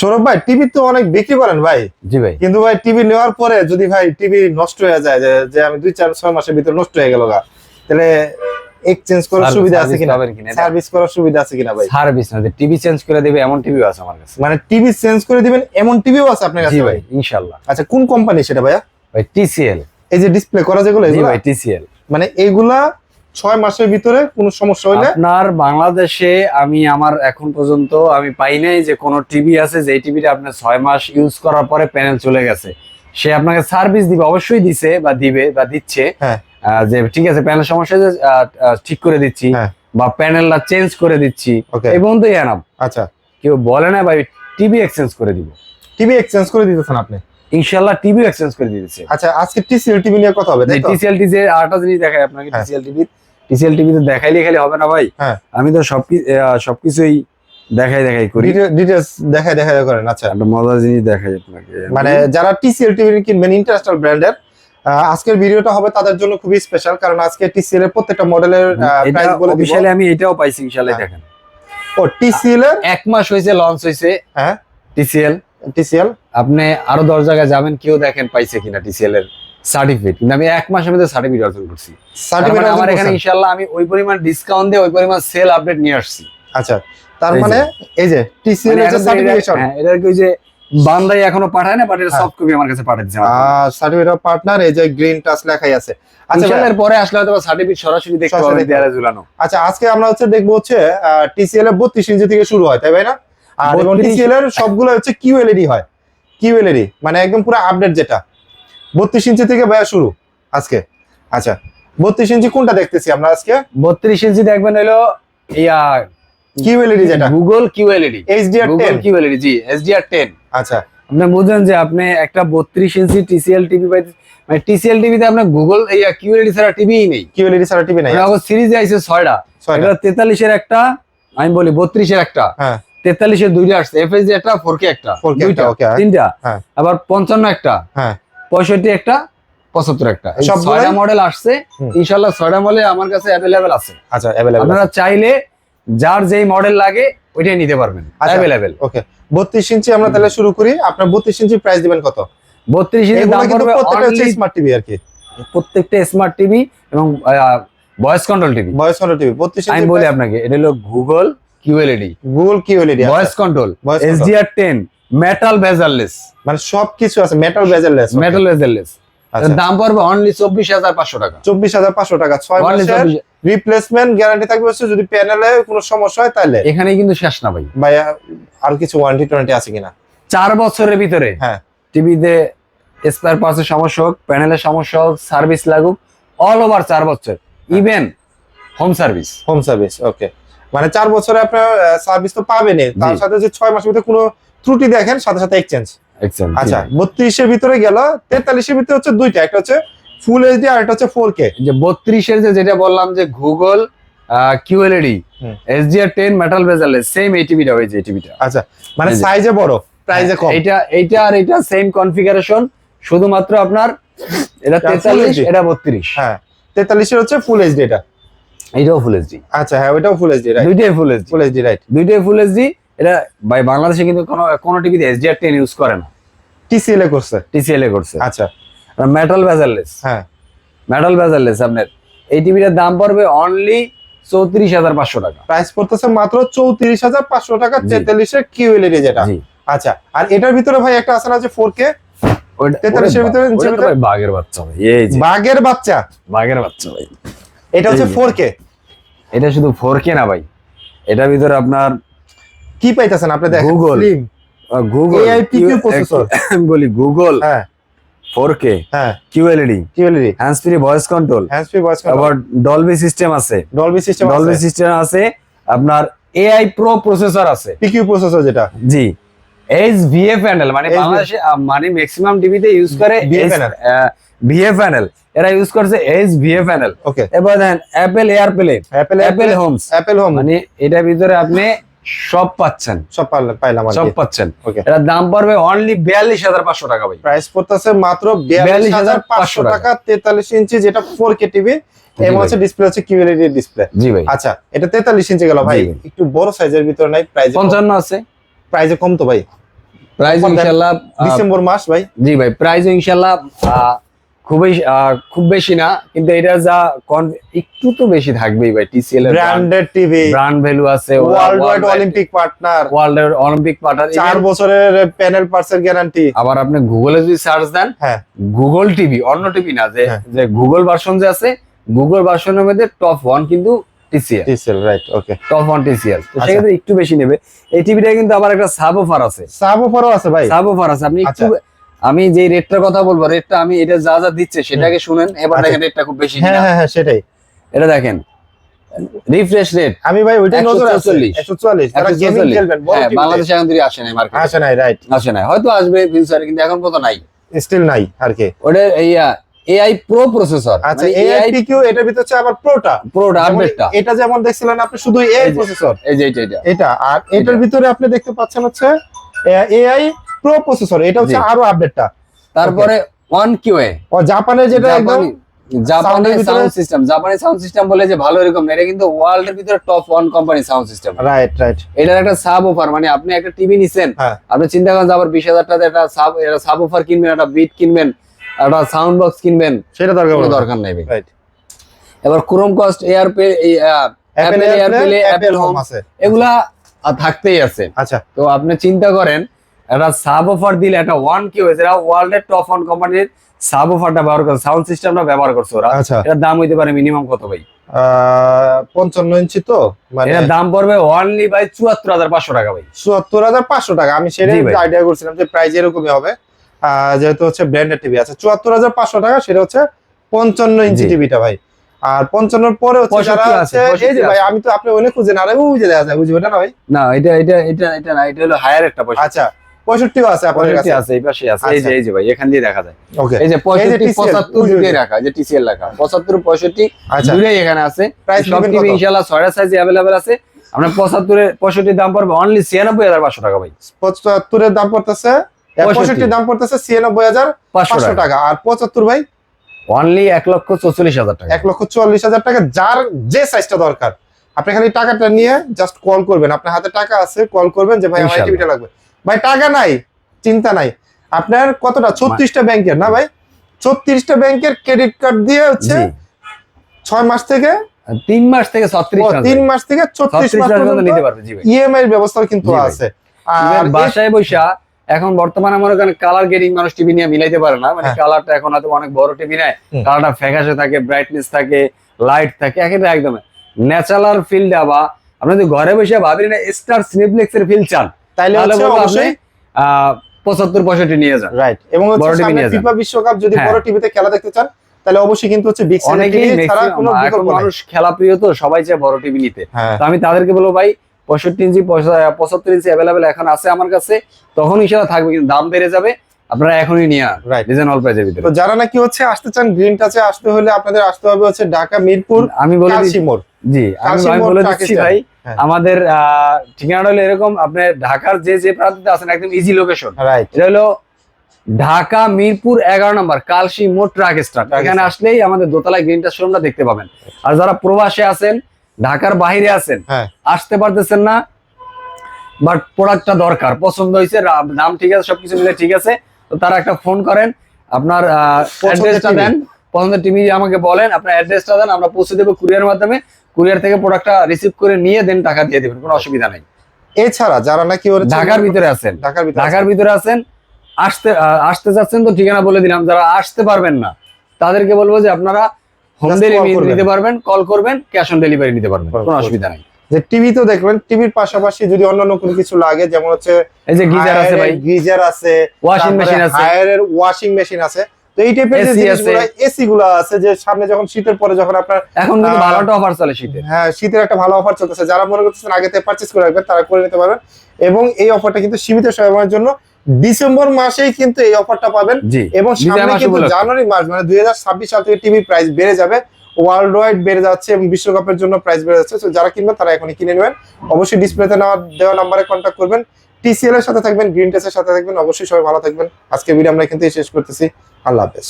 সৌরভ ভাই টিভি তো অনেক বিক্রি করেন ভাই। জি ভাই। কিন্তু ভাই টিভি নেওয়ার পরে যদি ভাই টিভি নষ্ট হয়ে যায়, যে আমি 2-4-6 মাসের ভিতরে নষ্ট হয়ে গেল, তাহলে এক্সচেঞ্জ করার সুবিধা আছে কিনা, সার্ভিস করার সুবিধা আছে কিনা ভাই? সার্ভিস না, টিভি চেঞ্জ করে দিবে এমন টিভিও আছে আমার কাছে। মানে টিভি চেঞ্জ করে দিবেন এমন টিভিও আছে আপনার কাছে? জি ভাই, ইনশাআল্লাহ। আচ্ছা, কোন কোম্পানি সেটা ভাইয়া? ভাই টিসিএল। এই যে ডিসপ্লে করা যেগুলো, জি এগুলো ভাই টিসিএল। মানে এগুলা 6 মাসের ভিতরে কোনো সমস্যা হইলে? আপনার বাংলাদেশে আমি আমার এখন পর্যন্ত আমি পাই নাই যে কোনো টিভি আছে যে টিভিটা আপনার 6 মাস ইউজ করার পরে প্যানেল চলে গেছে, সে আপনাকে সার্ভিস দিবে। অবশ্যই দিছে বা দিবে বা দিচ্ছে, হ্যাঁ, যে ঠিক আছে প্যানেল সমস্যা হয়েছে, ঠিক করে দিচ্ছি, হ্যাঁ, বা প্যানেলটা চেঞ্জ করে দিচ্ছি, এই পর্যন্ত এনাফ। আচ্ছা, কেউ বলে না ভাই টিভি এক্সচেঞ্জ করে দিব। টিভি এক্সচেঞ্জ করে দিতেছেন আপনি? ইনশাআল্লাহ টিভি এক্সচেঞ্জ করে দিতেছে। আচ্ছা, আজকে টিসিএল টিভি নিয়ে কথা হবে, তাই তো? টিসিএল টিভি আরেকটা জিনিস দেখাই আপনাকে। হ্যাঁ। টিসিএল টিভি তো দেখাইলে খালি হবে না ভাই। হ্যাঁ, আমি তো সবকিছুই দেখাই করি, ডিটেইলস দেখাই করেন। আচ্ছা, একটা মজার জিনিস দেখাই আপনাকে। মানে যারা টিসিএল টিভি কিনবেন ইন্টারন্যাশনাল ব্র্যান্ডের, আজকের ভিডিওটা হবে তাদের জন্য খুবই স্পেশাল, কারণ আজকে টিসিএল এর প্রত্যেকটা মডেলের প্রাইস বলে দিব। অফিশিয়ালি আমি এটাও পাইছি ইনশাআল্লাহ। দেখেন, ও টিসিএল এর 1 মাস হইছে লঞ্চ হইছে। হ্যাঁ, টিসিএল আপনি আরো 10 জায়গায় যাবেন, কেউ দেখেন পাইছে কিনা টিসিএল এর সার্টিফিকেট। কিন্তু আমি 1 মাসের মধ্যে সার্টিফিকেট অর্জন করছি। সার্টিফিকেট আমার এখানে ইনশাআল্লাহ আমি ওই পরিমাণ ডিসকাউন্ট দিয়ে ওই পরিমাণ সেল আপডেট নিয়ে আসছি। আচ্ছা, তার মানে এই যে টিসিএল এর সার্টিফিকেশন, হ্যাঁ, এটা কি যে বান্দাই এখনো পাঠায় না, বাট এটা সফট কপি আমার কাছে পাঠিয়ে দিয়েছে। সার্টিফিকেট অফ পার্টনার, এই যে গ্রিন টাচ লেখাই আছে। আচ্ছা, ইনশাআল্লাহ পরে আসলে হয়তো সার্টিফিকেট সরাসরি দেখতে পাবেন দেয়ালে ঝুলানো। আচ্ছা, আজকে আমরা দেখবো টিসিএল এর 32 ইঞ্চি থেকে শুরু হয়, তাই ভাই না? আর এবং টিসিএল এর সবগুলো কিউএলইডি হয়। কিউএলইডি মানে একদম পুরো আপডেট, যেটা 32 ইঞ্চি থেকে ভাইয়া শুরু আজকে। আচ্ছা, 32 ইঞ্চি কোনটা দেখতেছি আমরা আজকে? 32 ইঞ্চি দেখবেন হলো কিউএলইডি, যেটা গুগল কিউএলইডি, HDR10 কিউএলইডি। জি, HDR10। আচ্ছা, আপনি বুঝেন যে আপনি একটা 32 ইঞ্চি টিসিএল টিভি পাই, মানে টিসিএল টিভিতে আপনার গুগল কিউএলইডি ছাড়া টিভিই নেই। কিউএলইডি ছাড়া টিভি নাই। আমার সিরিজে আইছে 6টা। এটা 43 এর একটা, আমি বলি 32 এর একটা, হ্যাঁ, 43 এর দুইটা আসছে, এফএসডি একটা, 4K একটা, দুইটা, তিনটা, হ্যাঁ, আবার 55 একটা, হ্যাঁ, 65 একটা, 75 একটা, সব 6টা মডেল আসছে। ইনশাআল্লাহ 6টা মডেল আমার কাছে अवेलेबल আছে। আচ্ছা, अवेलेबल আপনারা চাইলে যার যেই মডেল লাগে ওইটাই নিতে পারবেন, अवेलेबल। ওকে, 32 ইঞ্চি আমরা তাহলে শুরু করি। আপনার 32 ইঞ্চি প্রাইস দিবেন কত? 32 ইঞ্চি দাম পড়বে প্রত্যেকটা স্মার্ট টিভি আর কি, প্রত্যেকটা স্মার্ট টিভি এবং voice control TV. Voice control TV 32 ইঞ্চি। আমি বলি আপনাকে, এটা হলো Google QLED, voice control, HDR10, metal bezel-less, মানে সবকিছু আছে মেটাল বেজারলেস। দাম পড়বে অনলি 24,500 টাকা। 24,500 টাকা, 6 মাসের রিপ্লেসমেন্ট গ্যারান্টি থাকবে। যদি প্যানেলে কোনো সমস্যা হয় তাহলে এখানে কিন্তু শেষ না ভাই, আর কিছু ওয়ারেন্টি আছে কিনা? 4 বছরের ভিতরে হ্যাঁ, টিভিতে স্পেয়ার পার্টসের সমস্যা হোক, প্যানেলের সমস্যা হোক, সার্ভিস লাগুক, অল ওভার 4 বছর, ইভেন হোম সার্ভিস। ওকে, মানে 4 বছরে আপনার সার্ভিস তো পাবেনই, তার সাথে যে 6 মাসের ভিতরে কোনো ত্রুটি দেখেন সাথে সাথে এক্সচেঞ্জ। আচ্ছা, 32 এর ভিতরে গেল। 43 এর ভিতরে দুইটা, একটা হচ্ছে ফুল এইচডি আর একটা হচ্ছে 4K। যে 32 এর যেটা বললাম যে Google QLED, HDR10, metal bezel-less, same এই টিভিটা হয়েছে। এই টিভিটা আচ্ছা, মানে সাইজে বড়, প্রাইসে কম। এইটা আর এটা সেম কনফিগারেশন, শুধুমাত্র আপনার এটা 43, এটা 32। হ্যাঁ, 43 এর হচ্ছে ফুল এইচডি, এটাও ফুল এইচডি। আচ্ছা, হ্যাঁ, ওইটাও ফুল এইচডি, রাইট? দুইটাই ফুল এইচডি, রাইট? দুইটাই ফুল এইচডি। এটা ভাই বাংলাদেশে কিন্তু কোন টিভিতে HDR10 ইউজ করে না, টিসিএল এ করছে। আচ্ছা, মেটাল বেজারলেস, হ্যাঁ, মেটাল বেজারলেস। আপনার এই টিভিটার দাম পড়বে অনলি 34,500 টাকা। প্রাইস পড়তেছে মাত্র 34,500 টাকা, 43 এর কিউএলইডি যেটা। আচ্ছা, আর এটার ভিতরে ভাই একটা আছে না যে 4K, 43 এর ভিতরে ভাই বাঘের বাচ্চা ভাই, এই যে বাঘের বাচ্চা ভাই, এটা হচ্ছে 4K। এটা শুধু 4K না ভাই, এটার ভিতরে আপনার কি পাইতেছেন আপনি? দেখেন, গুগল AIPQ প্রসেসর, আমি বলি গুগল, হ্যাঁ, 4K, হ্যাঁ, QLED, hands free voice control, আবার ডলবি সিস্টেম আছে, আপনার AI প্রো প্রসেসর আছে, PQ প্রসেসর যেটা। জি, HVA প্যানেল, মানে বাংলাদেশে মানে ম্যাক্সিমাম টিভিতে ইউজ করে VA প্যানেল, এরা ইউজ করছে HVA প্যানেল। ওকে, এবার দেখেন অ্যাপল এয়ারপ্লে, অ্যাপল হোম, মানে এটার ভিতরে আপনি সব পাচ্ছেন, সব পাচ্ছেন। এটার দাম পড়বে অনলি 42,500 টাকা ভাই। প্রাইস পড়তেছে মাত্র 42,500 টাকা। 43 ইঞ্চি যেটা 4K টিভি, এমন হচ্ছে ডিসপ্লে, হচ্ছে কিউএলইডি ডিসপ্লে। জি ভাই। আচ্ছা, এটা 43 ইঞ্চি গেল ভাই, একটু বড় সাইজের ভিতরে নাই? প্রাইস 55 আছে, প্রাইসে কম তো ভাই? প্রাইস ইনশাআল্লাহ ডিসেম্বর মাস ভাই। জি ভাই, প্রাইস ইনশাআল্লাহ খুব বেশি না, কিন্তু এটা যা একটু তো বেশি থাকবেই ভাই। টিসিএল এর ব্র্যান্ডেড টিভি, ব্র্যান্ড ভ্যালু আছে, world wide Olympic partner, world Olympic partner, 4 বছরের প্যানেল পার্টসের গ্যারান্টি। আবার আপনি গুগলে যদি সার্চ দেন, হ্যাঁ গুগল টিভি, অন্য টিভি না, যে গুগল ভার্সন যে আছে, গুগল ভার্সনের মধ্যে টপ 1 কিন্তু টিসিএল, রাইট, ওকে, টপ 1 টিসিএল। তো সেক্ষেত্রে একটু বেশি নেবে। এই টিভিটা কিন্তু আবার একটা সাব অফার আছে, ভাই, সাব অফার আছে। আপনি একটু, আমি যে রেটটার কথা বলবো, রেটটা আমি এটা যা যা দিচ্ছে সেটাকে শুনেন। এবার দেখেন রেটটা খুব বেশি না। হ্যাঁ সেটাই, এটা দেখেন রিফ্রেশ রেট। আমি ভাই ওইটা নজর আছে 144। যারা গেমিং খেলবেন, হ্যাঁ, বাংলাদেশে এখন আসে নাই মার্কেটে, আসে নাই, রাইট, আসে নাই, হয়তো আসবে ফিউচারে, কিন্তু এখন পর্যন্ত নাই, স্টিল নাই আর কি। ওটা এআই প্রো প্রসেসর। আচ্ছা, এআই পিকিউ এটার ভিতর হচ্ছে আবার প্রোটা আপডেটটা। এটা যেমন দেখছিলেন আপনি শুধু এআই প্রসেসর, এই যে এটা, আর এটার ভিতরে আপনি দেখতে পাচ্ছেন হচ্ছে এআই প্রো প্রসেসর, এটা হচ্ছে আরো আপডেটটা। তারপরে 1QA, ও জাপানের যেটা একদম জাপানি সাউন্ড সিস্টেম বলে যে ভালো, এরকম না, এটা কিন্তু ওয়ার্ল্ডের ভিতরে top 1 company sound system. Right. এটার একটা সাব অফার, মানে আপনি একটা টিভি নিছেন, আপনি চিন্তা করেন আবার 20,000 টাকা একটা সাব অফার কিনবেন, একটা বিট কিনবেন, একটা সাউন্ড বক্স কিনবেন, সেটা দরকার নাই। রাইট। এবার Chromecast, Apple airplay, Apple home আছে, এগুলা থাকতেই আছে। আচ্ছা, তো আপনি চিন্তা করেন একটা সাব অফার দিলে, একটা 1QA এরা ওয়ার্ল্ডের টপ 1 কোম্পানির সাব অফারটা ব্যবহার করছে, সাউন্ড সিস্টেমটা ব্যবহার করছে ওরা। এটার দাম হইতে পারে মিনিমাম কত ভাই? 55 ইঞ্চি, তো মানে এটার দাম পড়বে অনলি ভাই 74,500 টাকা ভাই, 74,500 টাকা। আমি সেটাই আইডিয়া করছিলাম যে প্রাইস এরকমই হবে, যেহেতু হচ্ছে ব্র্যান্ডেড টিভি। আছে 74,500 টাকা, সেটা হচ্ছে 55 ইঞ্চি টিভিটা ভাই। আর 55 পরে হচ্ছে যারা আছে, এই যে ভাই, আমি তো আপনি ওনে খুঁজেন, আরে ওই যে দেখা যায়, বুঝবে না ভাই? না, এটা না, এটা হলো হায়ার একটা পয়সা। আচ্ছা, 65 আছে আপনাদের কাছে? আছে, এই পাশে আছে, এই যে ভাই, এখান দিয়ে দেখা যায়। ওকে, এই যে 65 75 দুটোই রাখা, যে টিসিএল রাখা 75 65 দুটোই এখানে আছে। সব টিভি ইনশাআল্লাহ 6টা সাইজে अवेलेबल আছে। আমরা 75 এর 65 দাম পড়বে অনলি 96,500 টাকা ভাই। 75 এর দাম পড়তেছে, 65 দাম পড়তেছে 96,500 টাকা, আর 75 ভাই অনলি 1,44,000 টাকা, 1,44,000 টাকা। যার যে সাইজটা দরকার, আপনি খালি টাকাটা নিয়ে জাস্ট কল করবেন, আপনার হাতে টাকা আছে, কল করবেন যে ভাই আমার টিভিটা লাগবে। ভাই টাকা নাই, চিন্তা নাই, আপনার কতটা 36টা ব্যাংকের না ভাই, 36টা ব্যাংকের ক্রেডিট কার্ড দিয়ে হচ্ছে 6 মাস থেকে 3 মাস থেকে 3 মাস থেকে 36 মাস পর্যন্ত নিতে পারবে। জি ভাই, ইএমআই এর ব্যবস্থাও কিন্তু আছে। আর বাসায় বসা এখন বর্তমানে মনে করেন কালার গ্রেডিং মানুষ টিভি নিয়ে মিলাইতে পারে না, মানে কালারটা এখন হয়তো অনেক বড় টিভি নেয়, কালারটা ফ্যাকাশে থাকে, ব্রাইটনেস থাকে, লাইট থাকে, একেবারে একদম ন্যাচারাল ফিল দেওয়া। আপনি যদি ঘরে বসে ভাবেন না স্টার সিনেপ্লেক্স এর ফিল চান, তাহলে অবশ্যই 75 65 নিয়ে যান। রাইট। এবং সামনে ফিফা বিশ্বকাপ যদি বড় টিভিতে খেলা দেখতে চান, তাহলে অবশ্যই কিন্তু হচ্ছে বিগ স্ক্রিন টিভি ছাড়া কোনো বিকল্প নাই। মানুষ খেলা প্রিয়, তো সবাই চায় বড় টিভি নিতে। তো আমি তাদেরকে বলবো ভাই 65 ইঞ্চি 75 ইঞ্চি अवेलेबल এখন আছে আমার কাছে, তখন ইনশাআল্লাহ থাকবে, কিন্তু দাম বেড়ে যাবে, আপনারা এখনই নিয়ে আন রিজনেবল প্রাইসের ভিতরে। তো যারা নাকি হচ্ছে আসতে চান গ্রিন টাচে, আসতে হলে আপনাদের আসতে হবে হচ্ছে ঢাকা মিরপুর, আমি বলে কাশিমোড়। জি, আমি বলে দিচ্ছি ভাই, আমাদের ঠিকানাটা হলো এরকম, আপনি ঢাকার যে প্রান্তে আছেন একদম ইজি লোকেশন। এটা হলো ঢাকা মিরপুর 11 নম্বর কালশি মোড় ট্রাক স্ট্যান্ড। এখানে আসলেই আমাদের দোতলায় গ্রিন টাচ শোরুমটা দেখতে পাবেন। আর যারা প্রবাসে আছেন, ঢাকার বাইরে আছেন, আসতে পারতেছেন না, বাট প্রোডাক্টটা দরকার, পছন্দ হয়েছে, দাম ঠিক আছে, সবকিছু মিলে ঠিক আছে, তো তারা একটা ফোন করেন, আপনার অ্যাড্রেসটা দেন, পছন্দের টিভি আমাকে বলেন, আপনার অ্যাড্রেসটা দেন, আমরা পৌঁছে দেবো কুরিয়ার মাধ্যমে। কুরিয়ার থেকে প্রোডাক্টটা রিসিভ করে নিয়ে দেন টাকা দিয়ে দেবেন, কোনো অসুবিধা নেই। এছাড়া যারা নাকি ঢাকার ভিতরে আছেন, আসতে যাচ্ছেন, তো ঠিকানা বলে দিলাম। যারা আসতে পারবেন না তাদেরকে বলবো যে আপনারা হোম ডেলিভারি নিতে পারবেন, কল করবেন, ক্যাশ অন ডেলিভারি নিতে পারবেন, কোনো অসুবিধা নাই। যে টিভি তো দেখবেন, টিভির পাশাপাশি যদি অন্যান্য কোনো কিছু লাগে, যেমন হচ্ছে এই যে গিজার আছে ভাই, গিজার আছে, ওয়াশিং মেশিন আছে, হায়ারের ওয়াশিং মেশিন আছে, তো এই টাইপের যে জিনিসগুলো, এসি গুলো আছে, যে সামনে যখন শীতের পরে যখন আপনার এখন কিন্তু ভালো একটা অফার চলে শীতের, হ্যাঁ শীতের একটা ভালো অফার চলতেছে, যারা মনে করতেছেন আগে থেকে পারচেজ করে রাখবেন তারা করে নিতে পারবেন। এবং এই অফারটা কিন্তু সীমিত সময়ের জন্য, ডিসেম্বর মাসেই কিন্তু এই অফারটা পাবেন। এবং সামনে কিন্তু জানুয়ারি মাস মানে 2026 সাল থেকে টিভি প্রাইস বেড়ে যাবে, ওয়ার্ল্ড ওয়াইড বেড়ে যাচ্ছে, এবং বিশ্বকাপের জন্য প্রাইস বেড়ে যাচ্ছে। তো যারা কিনবেন তারা এখনই কিনে নেবেন। অবশ্যই ডিসপ্লেতে দেওয়া নাম্বারে কন্ট্যাক্ট করবেন। টিসিএল এর সাথে থাকবেন, গ্রিন টাচের সাথে থাকবেন। অবশ্যই সবাই ভালো থাকবেন। আজকে ভিডিও আমরা কিন্তু শেষ করতেছি। আল্লাহ হাফেজ।